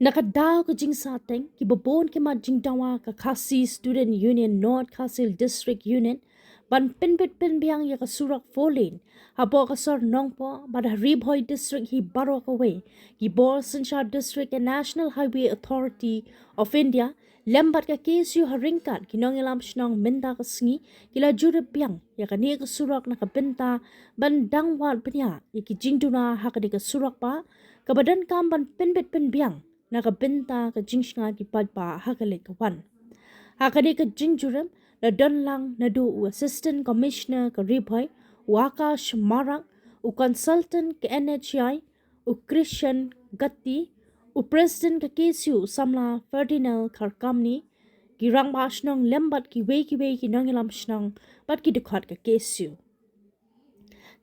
Nakadaw ka jing sateng, kibabon ki jing dawa ka Khasi Student Union North Khasil District Union, ban pinbit pinbiang ya ka surak folin, habo ka sor nongpo, bada Ribhoy District hi baro ka way, gibor Sinshar District and National Highway Authority of India, lembat ka kesu haringkat, kinong ilam sinong minda ka sngi, kila jurip biang, ya ka niya ka surak na ka binta, ban dangwat penya, ya ki jing duna haka di ka surak pa, kabadan kam ban pinbit pinbiang, nakabenta ka jingshnga ki padpa hakalit kawan. Hakadi ka jingjuram na donlang na do Assistant Commissioner ka Ribhoy, Wakash Marak, u Consultant ka NHI, u Christian Gatti, u President ka KSU Samla Ferdinand Karkamni, girang maasnong lembat ki wei ki nangilam shnong bat ki dukhat ka KSU.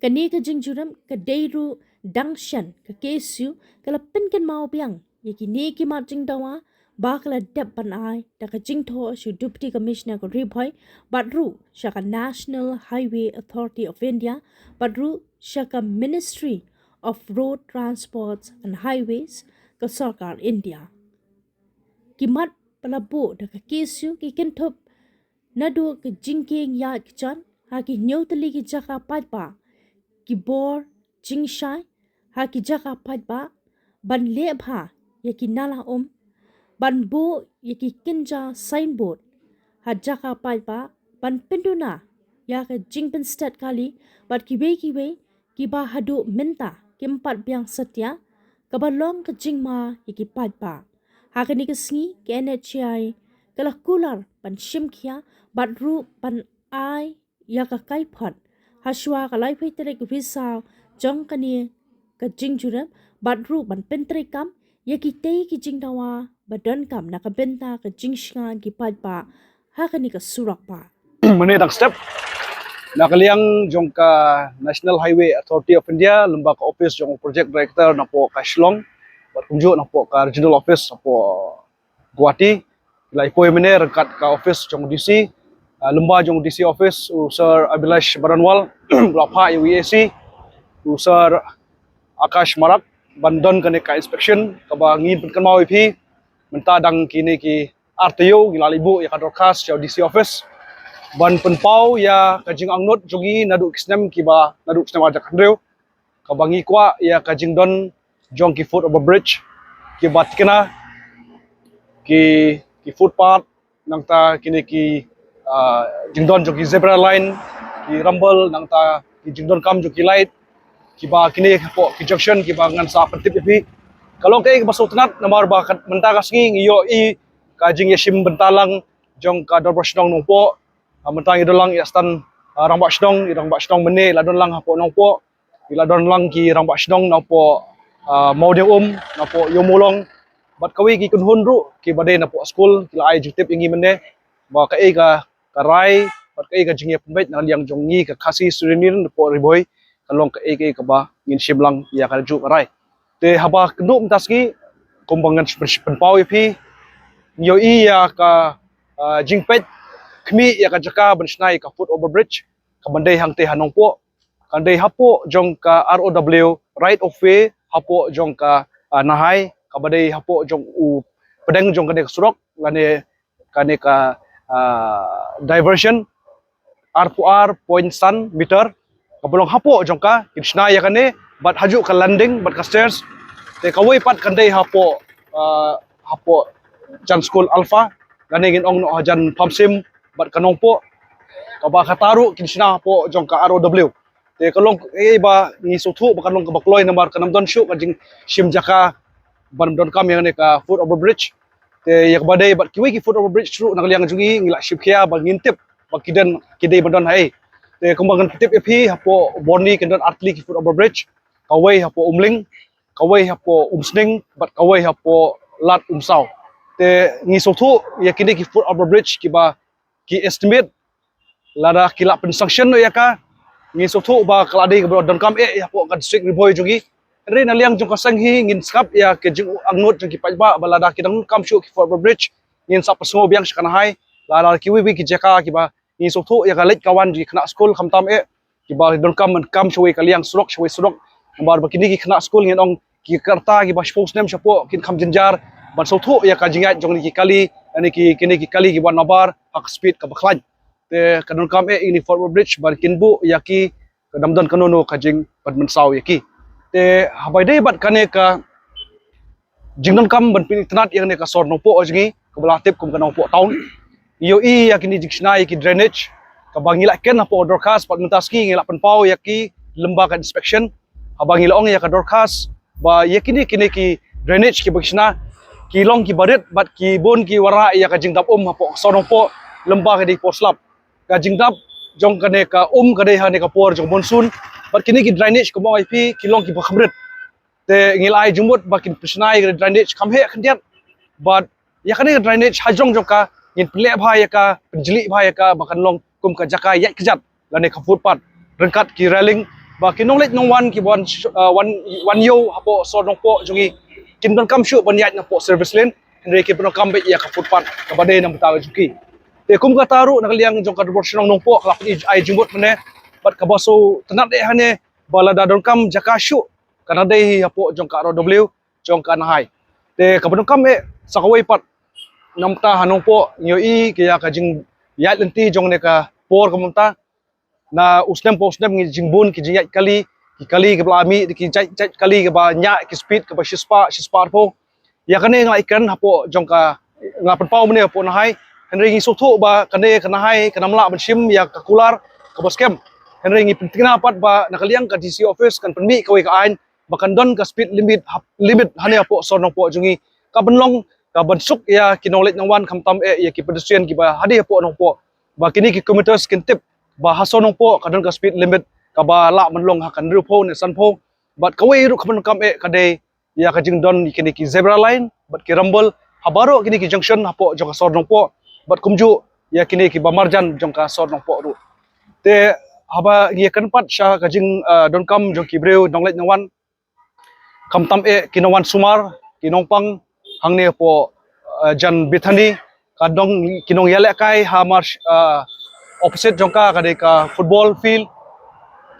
Kani ka jingjuram ka deiru dangshan ka KSU kalapin kan mau biang yaki neki marjing dawa bakla dep panai daka jingtho shu Deputy Commissioner ko Ribhoy badru shaka National Highway Authority of India badru shaka Ministry of Road Transports and Highways ka Sarkar India kimat palabo daka kesu ki kentop nadu ka jingking ya kichan haki nyotali ki jaka padpa ki bor jingshai haki jaka padpa ban lebha yaki nala ban bo yaki kinja signboard hajaka paipa ban pinduna yaka jingpen stat kali bat kiwe ki ba hadu minta kimpat biang satya kabalong ka jingma yaki paipa hakani ka sngi ke NHI kala kular ban shimkhia bat ru ban ai yaka kaiphat haswa kalai phaitere ka visa jong kani ka jingjuram bat ru ban pentre kam yaki tei ki jingdawa badan kam nakabenta ka jingshnga ki padpa hakani ka surak pa. Menit step nakaliang jong ka National Highway Authority of India lumba ka office jong project director na po ka Shillong bat kunjo na po ka regional office na po Guwahati ilai po mene rekat ka office jong DC lumba jong DC office u Sir Abhilash Baranwal lapha UAC u Sir Akash Marak bandon kane ka inspection kaba ngin kan mau ip menta dang kini ki RTO gilalibu ya ka dorkas jong DC office ban penpau ya kajing angnot jogi nadu kisnem kiba nadu kisnem ajak handreu kabangi kwa ya kajing don jong ki foot over bridge ki batkena ki footpath nangta kini ki jingdon jogi zebra line ki rumble nangta ki jingdon kam jogi light kiba kini po ki junction kiba ngan sa pertip pi kalau kay baso tenat namar ba menta kasngi ngiyo i kajing yashim bentalang jong ka dorbasdong nongpo mentang idolang iastan rambak sdong mene ladon lang hapo nongpo iladon lang ki rambak sdong napo maudeng napo yomolong bat kawi ki kunhun ru ki bade napo school kila ai jutip ingi mene ba ka e ka rai bat ka e ka jingye pembet nang yang jongi ka Khasi Student napo Ribhoy kalong ka e ka ba ngin shimlang ya ka ju rai te haba kenu mtaski kumbangan penpau pi yo i ya ka jingpet kmi ya ka jaka bensnai ka foot over bridge ka bandai hang te hanong po kandai hapo jong ka ROW right of way hapo jong ka nahai ka bandai hapo jong u pedang jong kane surok kane ka diversion R4 point sun meter kabulong hapo jong ka krishna ya kane bat haju ka landing bat ka stairs te kawai pat kandai hapo jan school alpha kane gin ong no jan pamsim bat kanong po kaba kataru kinsina po jong ka ROW te kalong ba ni suthu ba kanong kabakloy namar kanam don shu kajing shim jaka ban don kam yang ne ka foot over bridge te yak badai bat kiwi ki foot over bridge tru nakaliang jungi ngila ship khia ba ngintip ba kidan kidai bandon hai te kumbangan kitip epi hapo boni kidan artli ki foot over bridge kawai hapo umling kawai hapo umsning bat kawai hapo lat umsau te ngi suthu yakini ki foot over bridge ki ba ki estimate lada kila pensanction no yaka ngi sotho ba kaladi ka don kam ya po ka district Ribhoy jogi re na liang jong kasang hi ngin skap ya ke jing angnot jong ki paiba balada kidang kam shu ki for bridge ngin sa pasngo biang shkana hai lada ki wi ki jaka ki ba ngi sotho ya ka late kawan ji khna school khamtam ki ba don kam shwe ka liang surok shwe surok bar ba kini ki khna school ngin ong ki karta ki ba spokes nem shapo kin kham jinjar ban so thu ya ka jingat jong ni ki kali ani ki kini ki kali ki ban nabar hak speed ka baklan te kadon kam ini forward bridge ban kinbu ya ki kadamdan kanono ka jing ban mensaw ya ki te habai dei bat kane ka jingdon kam ban pin tanat yang ne ka sor no po ojngi ka belatip kum kanong po town yo I ya kini dictionary ki drainage ka bangila ken na po dorkas pat mentaski ngila penpau ya ki lembaga inspection abangila ong ya ka dorkas ba ya kini ki drainage ki bagsna ki long ki badet bat ki bon ki wara ya ka jingdap hapo sor no po lembaga di poslap ka jingdap jong kane ka kade ha ne ka por jong monsoon bat kini ki drainage ko mo IP ki long ki bakhamret te ngilai jumut bakin pisnai ke drainage kam he khandiat but ya kane drainage hajong joka ngin ple bhai ka penjeli bhai ka bakan long kum ka jaka yat kejat lane ka footpath rengkat ki railing ba kinong let nong wan ki wan yo hapo so nong po jungi kin ban kam shu ban yat na po service lane henry ki ban kam be ya ka footpath ka bade na mutawa juki te kum ka taru nakaliang jong ka proportion nong po klap ai jumut mane bat ka baso tanat de hane balada don kam jaka shu karena dei hapo jong ka RW jong ka nahai te kabano kam sakawai pat namta hanong po nyo I kaya ka jing yat lenti jong ne ka por kamunta na usnem ngi jingbun ki jing yat kali ke blami ki jat kali ke ba nya ki speed ke ba shispa po ya kane ngai kan hapo jong ka ngapan pau mene hapo nahai henry ngi sotho ba kane ka nahai ka namla ban sim ya ka kular ka boskem henry ngi pentingna pat ba nakaliang ka DC office kan penmi kawai ka ain bakan don ka speed limit hane po sonong po jungi ka benlong ka bensuk ya kinolet nang wan khamtam ya ki pedestrian ki ba hadi po nong po ba kini ki kilometer skin tip ba hasonong po ka don ka speed limit ka ba la menlong hakan ru po ne san po but kawai ru khaban kam ka de ya ka jing don kini ki zebra line but ki rumble habaro kini ki junction hapo jong ka sonong po but kumju ya kini ki ba marjan jong ka sonong po ru te haba ya kan pat sha ka jing don kam jong ki breu donglet nang wan kamtam kinawan sumar kinong pang hangne po jan bithani kadong kinong yale kai hamar opposite jongka kade ka football field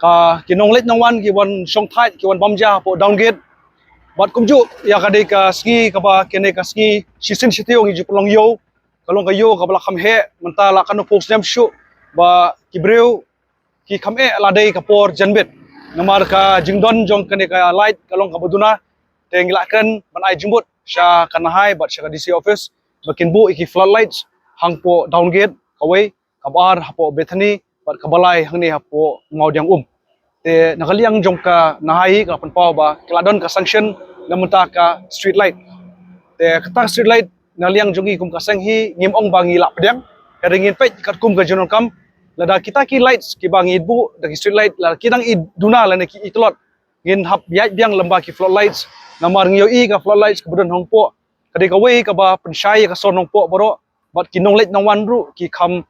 ka kinong let nang wan ki wan song thai ki wan bamja po down gate bat kumju ya kade ka ski ka ba kene ka ski sisin sitio ngi jupulong yo kalong ka yo ka bala kham he menta la kanu post jam shu ba ki breu ki kham la dei ka por janbet namar ka jingdon jong kane ka light kalong ka buduna te ngilakan ban ai jumbut sha kanahai bat sha DC office bakin bu iki floodlights hang po down gate kawai kabar hapo bethani bat kabalai hangni hapo ngaudiang te nakaliang jong ka nahai ka panpaw ba kiladon ka sanction namunta ka street light te kata street light naliang jongi kum ka sanghi ngimong bangi la pedang karingin pet kat kum ka jonon kam lada kita ki lights ki bangi bu dagi street light la kinang I duna la ne ki itlot ngin hap yai biang lamba ki floodlights namar ngio I ka floodlights kemudian hongpo kadi ka wei ka ba pensyai ka sonong po boro bat kinong light nang wan ru ki kham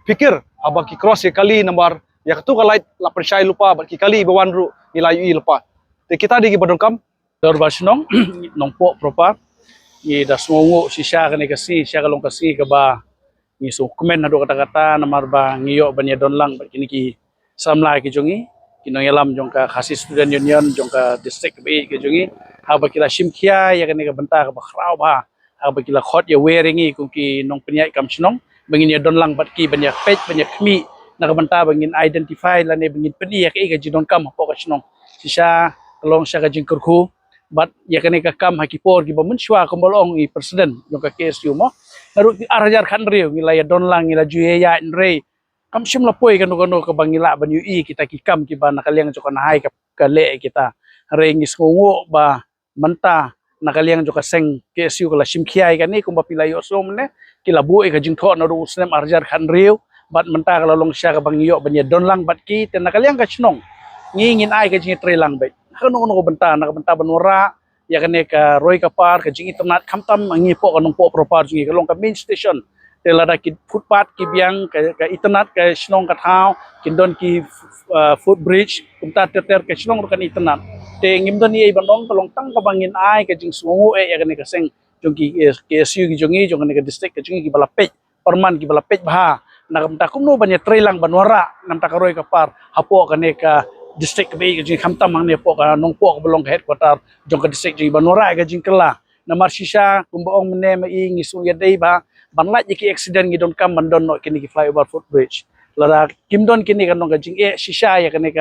pikir aba ki cross kali namar ya tu ka light la pensyai lupa bat ki kali bawan ru ilayu I lupa te kita di badong kam dor basnong nong po propa I da songo sisya kani kasi siya kalong kasi ka ba ni so komen na do kata-kata namar ba ngiyo banya don lang bat kini ki samla ki jongi kinong yalam jong ka khasi student union jong ka district bi ki jongi haba kila simkhia ya kani ka benta ka ba khrau ba haba kila khot ya weringi kung ki nong penyai kam snong bangin ya don lang bat ki banya page banya khmi na ka benta bangin identify la ne bangin peni ya ka jidon kam po ka snong sisa kalong siya ka jing kurku bat ya kani ka kam hakipor ki ba munshwa kumbolong I president jong ka KSU mo naru arajar kan riu ngila ya don lang ngila juye ya nrei kam sim la poi kanu ka bangila ban UI kita ki kam ki ba nakaliang jok na hai ka le kita rei ngis ngo ba manta nakaliang jok seng KSU kala sim khiai kani kum ba pilai osom ne kila bu ka jing tho na ru usnem arajar kan riu bat menta kala long sya ka bangiyo ban ya don lang bat ki te nakaliang ka chnong ngingin ai ka jing tre lang bai kanu ko benta na benta banora ya kane ka roy ka par ka jing internet khamtam angi po kanong po propar jing ka long ka main station telada ki footpath ki biang ka internet ka snong ka thau kindon ki footbridge kumta ter ka snong kan internet te ngimdon ni bandong kalong tang ka bangin ai ka jing sungu ya kane ka seng jong ki KSU ki jongi jong kane ka district ka jongi ki balapet perman ki balapet bah na kamta kumno banya trailang banwara namta ka roy ka par hapo kane ka district bi jing khamtam ang ne po ka nong po ka belong headquarter jong ka district jing banora ka jing kala na marsisya kung baong mene maing isung yaday ba banlat iki accident gidon kam bandon no kini ki flyover footbridge lara kimdon kini kanong kajing sisya ya kani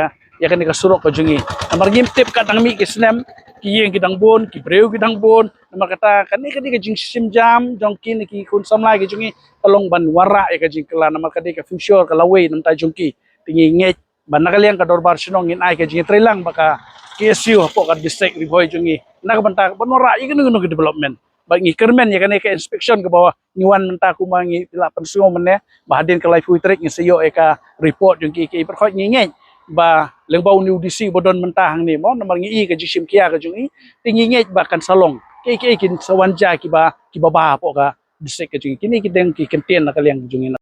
ka surok kajungi namar tip ka tangmi kisnem kiyeng gidang bon ki breu gidang bon namar kata kani kajing sim jam jong kini ki kun samlai kajungi kalong ban wara ya kajing kala namar kadi ka future kalaway nam ta jongki tingi nget ban nakaliang ka dorbar sinong in ay kajing trelang baka KSU po ka district riboy jungi nakabanta banora igano development bagi kermen ya kan ka inspection ke bawah niwan menta kumangi tilapan sungo mene bahadin ke life witrik ni seyo ka report yung ki perkhot ngingeng ba lengbau ni UDC bodon mentahang ni mo namar ngi ka jisim kia ka jungi tingingej bahkan salong kin sawanja ki ba ba po ka district ka jungi kini kideng ki kenten nakaliang jungi